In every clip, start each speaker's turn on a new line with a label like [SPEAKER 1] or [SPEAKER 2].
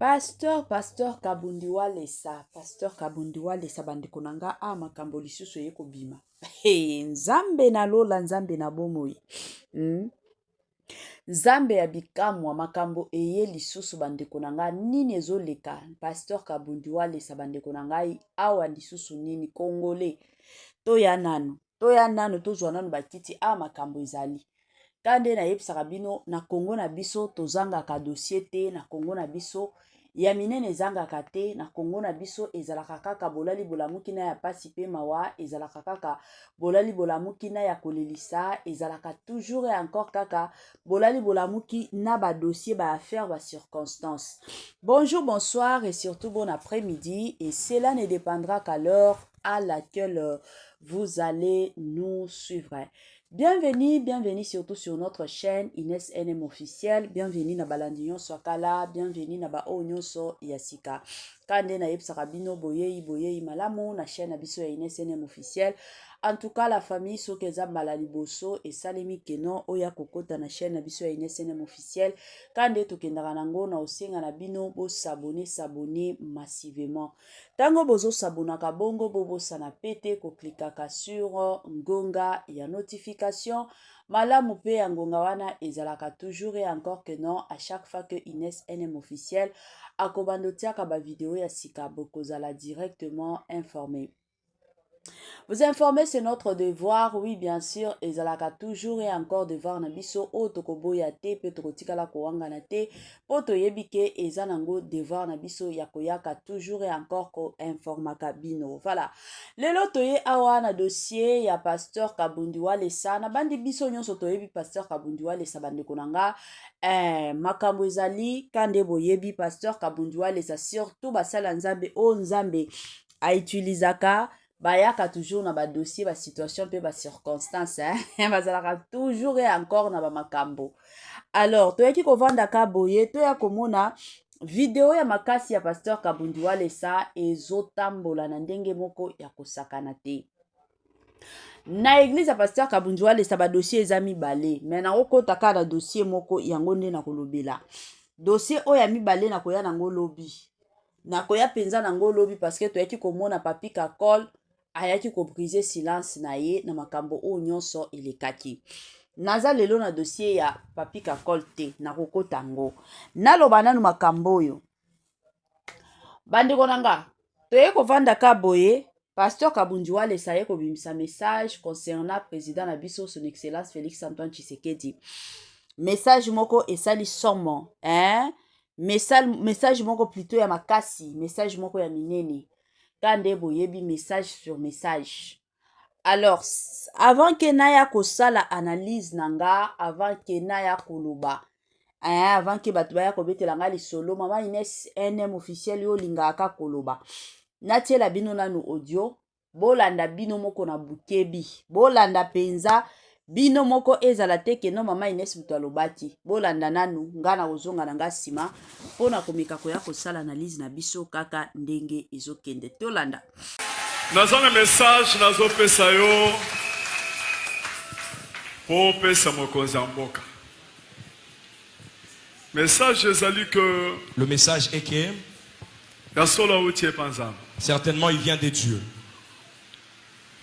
[SPEAKER 1] Pasteur Kabundiwalesa, Pasteur Kabundiwalesa bandikonanga makambo lisusu yeko bima. Hey, nzambe na lola nzambe na bomoi. Nzambe ya bikamwa makambo eye lisusu bandikonanga nini ezoleka. Pasteur Kabundiwalesa bandikonanga awa lisusu nini Congolais. Toya nano tozwa nano bakiti makambo ezali. Kande na yebisaka bino na Congo na biso tozanga ka dossier te, na Congo na biso ya minene zanga kate, na Congo na biso ezalaka kaka bolali bolamuki na ya pasi pe mawa, ezalaka kaka bolali bolamuki na ya kolelisa, ezalaka toujours et encore kaka bolali bolamuki na ba dossier ba affaire ba circonstances. Bonjour, bonsoir et surtout bon après-midi, et cela ne dépendra qu'à l'heure à laquelle vous allez nous suivre. Bienvenue surtout sur notre chaîne Ines NM officiel. Bienvenue na balandion swakala, bienvenue na ba onyo so yasika. Kande na yebsaka bino boyei malamu na chaîne abiso ya Ines NM officiel. En tout cas, la famille Sokeza Malaliboso et Salemi Keno Oya Kokota na chaîne abiso ya Ines NM officiel. Kande tokendaka nango na osenga na bino bo s'abonner massivement. Tango bozo sabonaka bongo bobo sana pete ko klikaka sur ngonga ya notification. Malamu pe ya ngonga wana ezalaka toujours et encore que non à chaque fois que Ines NM officiel akobando tiaka ba vidéo ya sika bokozala directement informé. Vous informer, c'est notre devoir, oui, bien sûr, et zalaka toujours et encore devoir na biso o tokobo ya te pe tokotika la koanga na te poto yebike ezanango devoir na biso ya koyaka toujours et encore ko informaka bino. Voilà. Lelo toye awa na dossier ya Pasteur Kabundiwalesa na bandi biso nyonso toyebi Pasteur Kabundiwalesa bande konanga makambo ezali kande boyebi Pasteur Kabundiwalesa surtout basala nzambe o nzambe a utilizaka bayaka toujours na ba dossier ba situation pe ba circonstance bazalaka toujours et encore na ba makambo. Alors toyaki kovanda ka boye toya komona video ya makasi ya Pasteur Kabundiwalesa ezotambola na ndenge moko ya kosakana te. Na église ya Pasteur Kabundiwalesa ba dossier eza mibale, mais na okota ka na dossier moko yango nde na kolobela. Dossier oya mibale na koya nango lobi. Na koya penza nango lobi parce que toyaki komona Papi Kakol ayaki ko briser silence na ye na makambo o nyonso elekaki. Naza lelo na dossier ya Papi Kakol te na kokota ngo. Naloba nanu makambo yo. Bandeko nanga, toye kovanda ka boye, Pasteur Kabundiwalesa ye ko bimisa message concernant président na biso son excellence Félix Antoine Tshisekedi. Message moko esali somo, message moko plutôt ya makasi, message moko ya minene. Kande boyebi message sur message. Alors, avant que naya kosala analyse nanga, avant que naya koloba, avant que batubaya kobetela nga lisolo, mama Ines NM officiel yo lingaka koloba. Natiela bino nanu audio, bolanda bino moko na bukebi, bolanda penza, bino moko ezala teke no mama Ines mutu alobati. Bolanda nanu, ngana ozonga na nga sima, pona komika koya kosala analyse na biso kaka ndenge ezokende. Tolanda.
[SPEAKER 2] Nazana message nazo pesa yo po pesa mokonzi mboka. Message ezali que
[SPEAKER 3] le message est que
[SPEAKER 2] certainement
[SPEAKER 3] il vient de Dieu.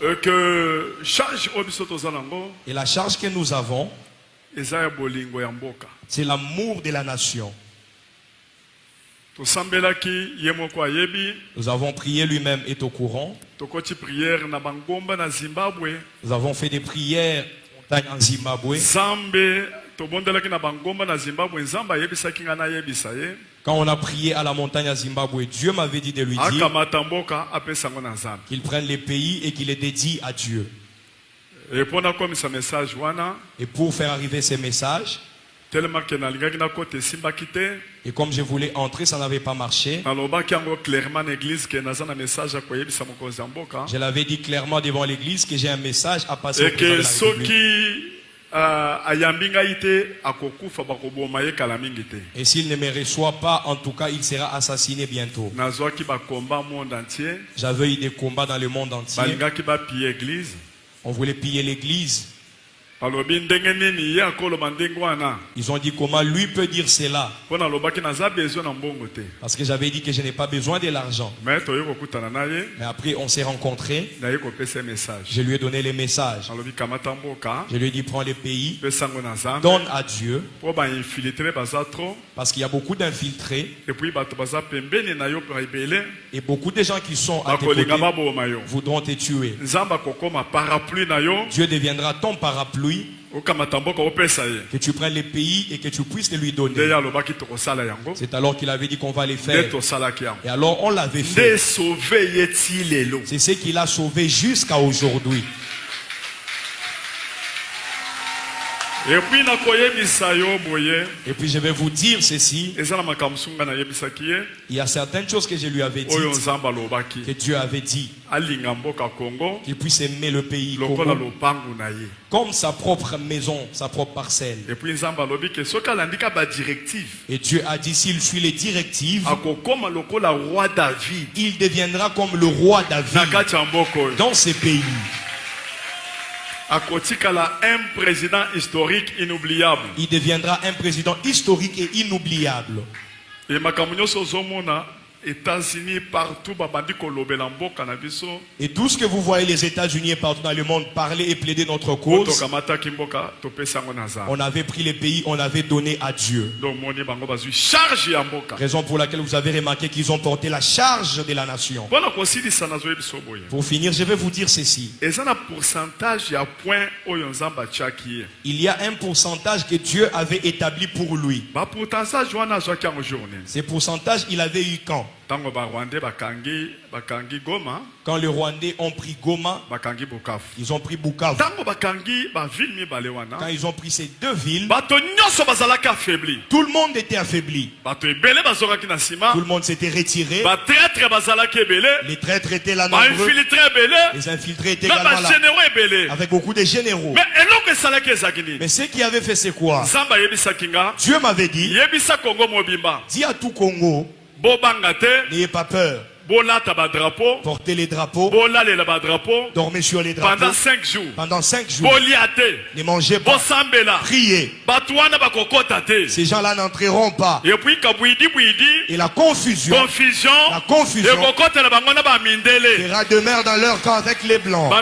[SPEAKER 2] Que
[SPEAKER 3] et la charge que nous avons, c'est l'amour de la nation. Nous avons prié, lui-même est au courant. Nous avons fait des prières en Zimbabwe. Quand on a prié à la montagne à Zimbabwe, Dieu m'avait dit de lui dire qu'il prenne les pays et qu'il les dédie à Dieu. Et pour faire arriver ces messages, et comme je voulais entrer, ça n'avait pas marché. Je l'avais dit clairement devant l'église que j'ai un message à passer au président de la République. Et s'il ne me reçoit pas, en tout cas, il sera assassiné bientôt. J'avais eu des combats dans le monde entier. On voulait piller l'église. Ils ont dit comment lui peut dire cela. Parce que j'avais dit que je n'ai pas besoin de l'argent. Mais après on s'est rencontrés. Je lui ai donné les messages. Je lui ai dit prends les pays, donne à Dieu. Parce qu'il y a beaucoup d'infiltrés. Et beaucoup de gens qui sont à tes côtés voudront te tuer. Dieu deviendra ton parapluie. Que tu prennes les pays et que tu puisses les lui donner. C'est alors qu'il avait dit qu'on va les faire. Et alors on l'avait fait. C'est ce qu'il a sauvé jusqu'à aujourd'hui.
[SPEAKER 2] Et puis
[SPEAKER 3] je vais vous dire ceci. Il y a certaines choses que je lui avais dit, que Dieu avait dit, qu'il puisse aimer le pays Congo comme sa propre maison, sa propre parcelle. Et Dieu a dit s'il suit les directives, il deviendra comme le roi David dans ces pays.
[SPEAKER 2] Un président historique inoubliable.
[SPEAKER 3] Il deviendra un président historique et inoubliable.
[SPEAKER 2] Et États-Unis partout,
[SPEAKER 3] et tout ce que vous voyez les États-Unis et partout dans le monde parler et plaider notre cause, on avait pris les pays, on avait donné à Dieu. Raison pour laquelle vous avez remarqué qu'ils ont porté la charge de la nation. Pour finir, je vais vous dire ceci. Il y a un pourcentage que Dieu avait établi pour lui. Ces pourcentages, il avait eu quand? Quand les Rwandais ont pris Goma, ils ont pris Bukavu. Quand ils ont pris ces deux villes, tout le monde était affaibli. Tout le monde s'était retiré. Les traîtres étaient là nombreux. Les infiltrés étaient également là. Avec beaucoup de généraux. Mais ce qui avait fait c'est quoi? Dieu m'avait dit, dis à tout Congo, n'ayez pas peur. Portez les drapeaux. Dormez sur les drapeaux. Pendant 5 jours. Ne mangez pas. Priez. Ces gens-là n'entreront pas. Et la confusion fera demeure dans leur camp avec les blancs.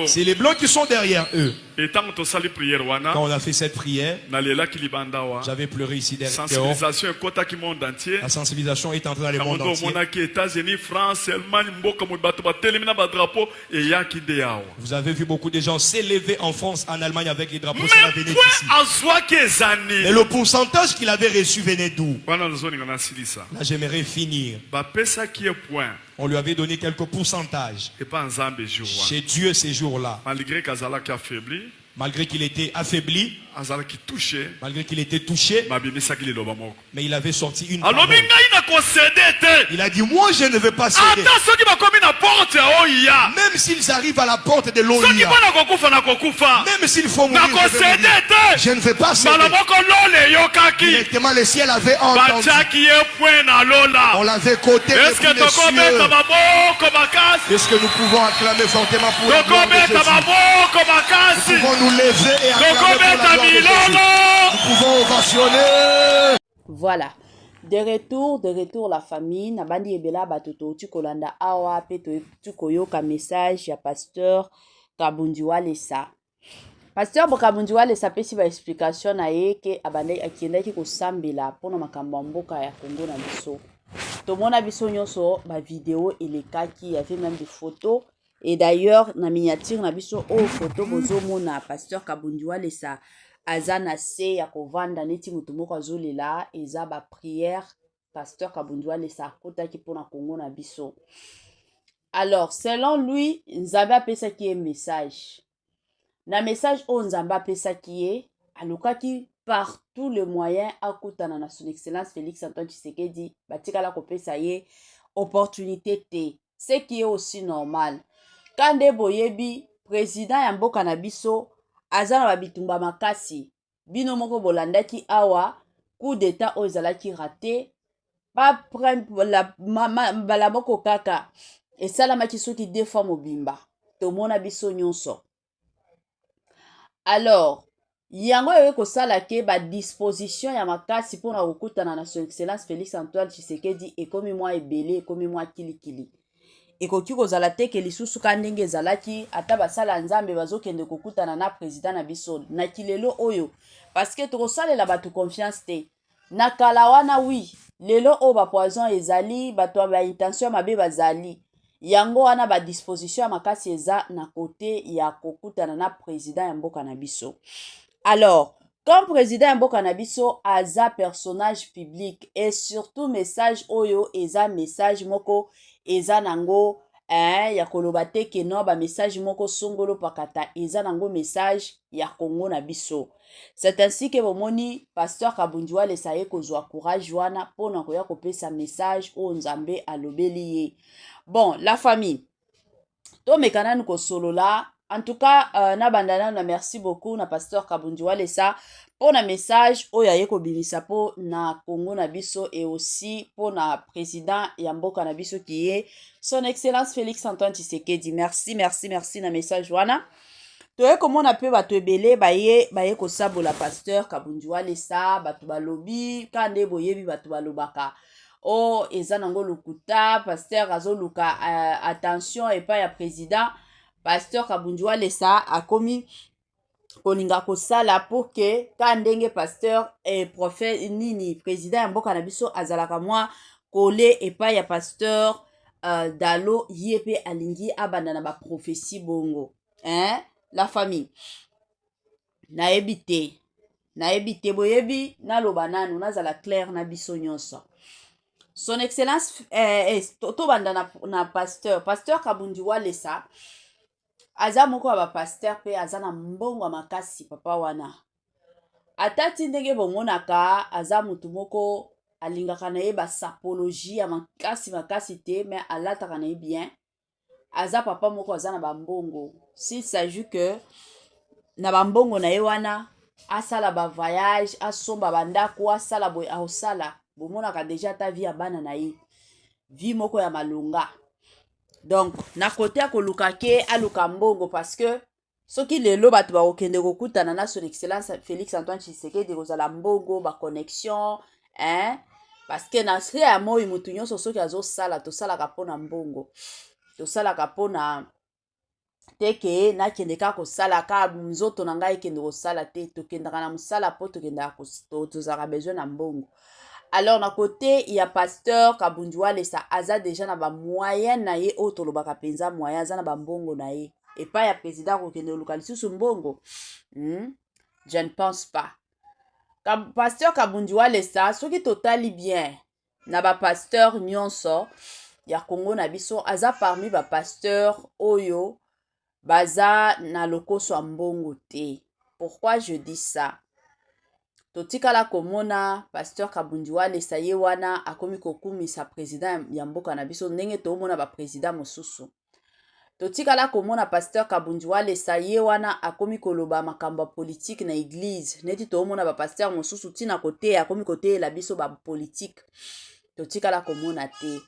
[SPEAKER 3] C'est les blancs qui sont derrière eux. Quand on a fait cette prière, j'avais pleuré ici derrière. La sensibilisation est entrée dans le monde entier. Vous avez vu beaucoup de gens s'élever en France, en Allemagne avec les drapeaux. Cela venait d'ici. Et le pourcentage qu'il avait reçu venait d'où? Là, j'aimerais finir. On lui avait donné quelques pourcentages. Chez Dieu ces jours-là. Malgré qu'il était affaibli, malgré qu'il était touché, mais il avait sorti une parole. Il a dit, moi je ne veux pas céder. Même s'ils arrivent à la porte de l'OIA, même s'il faut mourir, je ne veux pas céder. Directement le ciel avait entendu. On l'avait coté depuis les cieux. Est-ce que nous pouvons acclamer fortement pour la gloire de Jésus? Nous pouvons nous lever et acclamer pour la gloire de Jésus. Nous pouvons ovationner.
[SPEAKER 1] Voilà. De retour la famille. Nabandi ebela batoto tu kolanda awa peto tu koyoka message ya pasteur Kabundiwa Lesa. Pasteur Kabundiwa Lesa pesi ba explication na ye ke abandai akiendaki kosambela pona makambo ya mboka ya Congo na biso. Tomona biso nyonso ba vidéo elekaki, il y avait même des photos. Et d'ailleurs, na miniature na biso o photo bozo mona pasteur Kabundiwa Lesa azana se ya kovanda neti mutu moko azolela eza ba prière pasteur Kabundiwa Lesa akotaki pona Congo na biso. Alors, selon lui, Nzambe apesaki ye message. Na message o Nzambe apesaki ye, alukaki par tous les moyens akutana na son excellence Félix Antoine Tshisekedi batikala kopesa ye opportunité te. Ce qui est aussi normal. Kande boyebi président ya mboka na biso azana babitumba makasi bino moko bolandaki awa coup d'état o ezalaki raté pas bala moko kaka esalamaki soki 2 fois mobimba tomona biso nyonso Alors yango yoye kosala ke badisposition ya makasi mpona kokutana na son excellence Félix Antoine Tshisekedi ekomi mwa ebele, ekomi mwa kilikili. Ekoki kozala te ke lisusu ka ndenge ezalaki ata basala nzambe bazokende kokutana na président na biso na kilelo oyo, parce que tokosalela bato confiance te. Na kala wana wi lelo oyo bapoison ezali, bato ya baintention mabe bazali, yango wana badisposition ya makasi eza na kote ya kokutana na président ya mboka na biso. Alors, comme président ya mboka na biso aza personnage public et surtout message oyo eza message moko eza nango ya koloba te ke no ba message moko songolo pakata, eza nango message ya Congo na biso. C'est ainsi que bomoni pasteur Kabundu Walesa ye kozwa courage wana pona koya kopesa message o nzambe alobeli ye. Bon, la famille to mekana nuko solo la. En tout cas, na bandana na merci beaucoup na pasteur Kabundu Walesa pour na message oyo ye kobimisa po na Congo na biso et aussi pour na président ya mboka na biso qui est son excellence Félix Antoine Tshisekedi. Merci na message wana. Toye komona pe bato ebele baye kosabola pasteur Kabundu Walesa, bato balobi kande boyebi bato balobaka o eza nango lukuta pasteur azoluka attention epa ya président. Pasteur Kabundu Walesa akomi kolinga kosala pour que ka ndenge pasteur prophète nini président ya mboka na biso azalaka mwa kole epai ya pasteur Dalo ye pe alingi abanda na ba prophétie bongo. La famille nayebi te boyebi naloba nanu nazala clair na biso nyonso. Son excellence to banda na pasteur Kabundu Walesa aza moko ya bapaster pe aza na mbongo makasi papa wana. Atati ndenge bomonaka aza mutu moko alingaka na ye basapologie ya makasi te, mais alataka na ye bien. Aza papa moko aza na bambongo. S'il s'agit que na bambongo na ye wana asala ba voyage, asomba bandako, asala boy aosala. Bomonaka deja ta vie ya bana na ye. Vie moko ya malonga. Donc, na kote ya koluka ke aluka mbongo parce que soki lelo bato bakokende kokutana na son excellence Félix Antoine Tshisekedi kozala mbongo ba connexion, parce que na sria ya moi mutu nyonso soki azosala tosalaka mpona mbongo. Tosalaka mpona teke nakende kaka kosala ka nzoto na ngai ekende kosala te, tokendaka na mosala po tozalaka besoin na mbongo. Alors na côté il y a pasteur Kabundu Walesa aza déjà na ba moyen na ye o tolobaka penza moyen aza na ba mbongo na ye et pas ya président ko kende luka lisusu mbongo. Je ne pense pas. Pasteur Kabundu Walesa soki totali bien na ba pasteur nyonso ya Congo na biso aza parmi ba pasteur oyo baza na lokoso mbongo te. Pourquoi je dis ça? Totikala komona pasteur Kabundu Walesa ye wana akomi kokumisa président ya mboka na biso ndenge tomona ba président mosusu. Totikala komona pasteur Kabundu Walesa ye wana akomi koloba makambo politique na église neti tomona ba pasteur mosusu tina kote akomi kote la biso ba politique. Totikala komona te.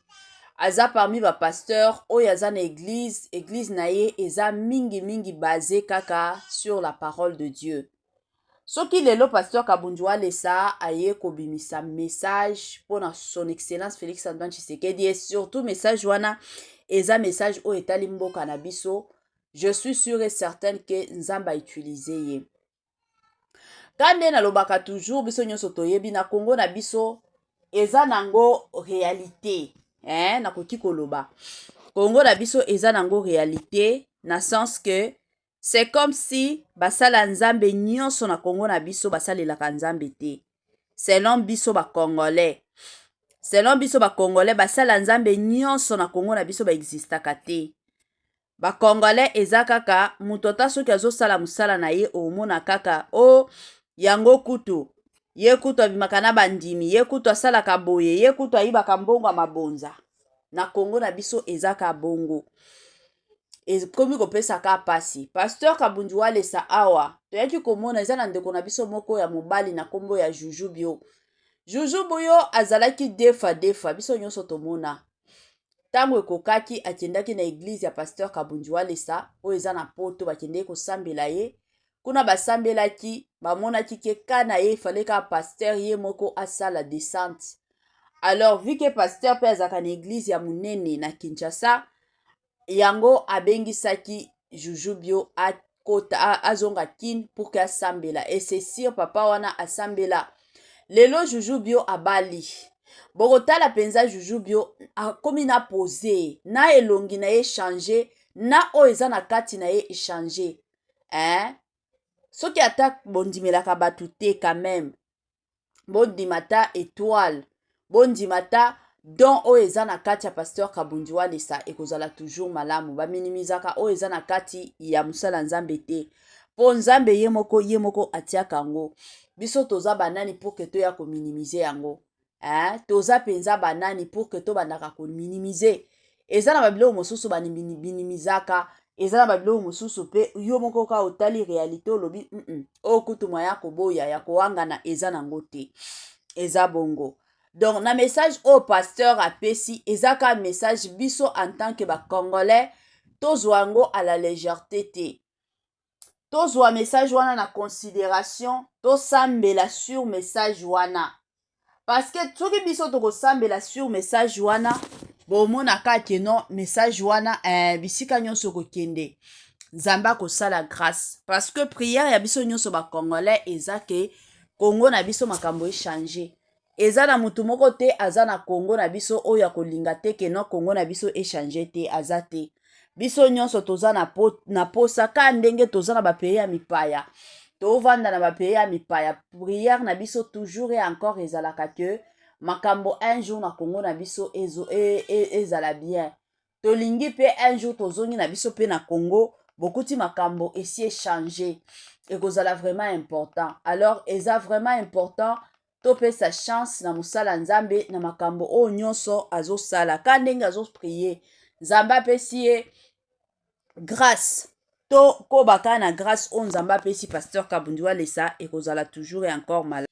[SPEAKER 1] Aza parmi ba pasteur oyo aza na église na ye eza mingi basé kaka sur la parole de Dieu. Soki lelo pasteur Kabundu Walesa aye kobimisa message pour son excellence Félix Antoine Tshisekedi et surtout message wana eza message o etali mboka na biso, je suis sûr et certaine que nzamba utiliser ye. Kande na lobaka toujours biso nyonso toyebi na Congo na biso eza nango réalité, na koki koloba. Congo na biso eza nango réalité na sens que c'est comme si basala nzambe nyonso na Congo na biso basalelaka nzambe te. Selon biso ba Congolais. Selon biso ba Congolais basala nzambe nyonso na Congo na biso ba existaka te. Ba Congolais eza kaka mutota soki azosala musala na ye omona kaka yango kutu. Ye kutu abimaka na bandimi, ye kutu asalaka boye, ye kutu ayibaka mbongo mabonza. Na Congo na biso eza ka bongo. Komi kopesa ka pasi. Pasteur Kabundu Walesa awa toyaki komona eza na ndeko na biso moko ya mobali na kombo ya Juju Bio. Juju Bio azalaki defa biso nyonso tomona. Tango ekokaki akendaki na église ya pasteur Kabundu Walesa oyo eza na poto bakendeki kosambela ye kuna basambelaki bamonaki ke kana ye fallait ka pasteur ye moko asala descente. Alors vu que pasteur pe azaka na église ya munene na Kinshasa, yango abengisaki Jujubio akota azonga kin pour que asambela, et c'est sûr papa wana asambela. Lelo Jujubio abali. Bokotala penza Jujubio akomi na posé, na elongi na ye changer, na o eza na kati na ye changer. Hein? Soki ata bondimelaka batu te quand même. Bondimata étoile. Bondimata don o eza na kati ya pasteur Kabundi Walesa ekozala toujours malamu. Ba minimizaka o eza na kati ya musala nzambe te. Po nzambe ye moko atiaka yango. Biso toza banani pour que to ya ko minimiser yango. Toza penza banani pour que to bandaka ko minimiser. Eza na babilo mosusu bani minimizaka. Eza na babilo mosusu pe yo moko ka otali réalité olobi o kutu moya ko boya ya ko wangana eza nango te. Eza bongo. Donc na message au pasteur apesi eza ka message biso en tant que ba congolais tozwango à la légèreté te. Tozwa message wana na considération, to sambela sur message wana. Parce que soki biso toko sambela sur message wana, bomona kake non message wana bisika nyonso kokende. Nzamba ko sala grâce. Parce que prière ya biso nyonso ba congolais eza ke Congo na biso makambo changer. Eza na mutu moko te aza na Congo na biso oya kolinga te ke non Congo na biso changer te azate. Biso nyonso toza na posa ka ndenge toza na bapeyi ya mipaya. Tovanda na bapeyi ya mipaya. Prière na biso toujours et encore ezalaka ke makambo un jour na Congo na biso ezala bien. Tolingi pe un jour tozongi na biso pe na Congo bokuti makambo esi changer. Ekozala vraiment important. Alors eza vraiment important tope sa chance na musala nzambe na makambo o nyonso azo sala ka ndenge azo prier. Nzamba pesi ye grâce. To ko baka na grâce o nzamba pesi pasteur Kabundi Walesa ekozala toujours et encore mal.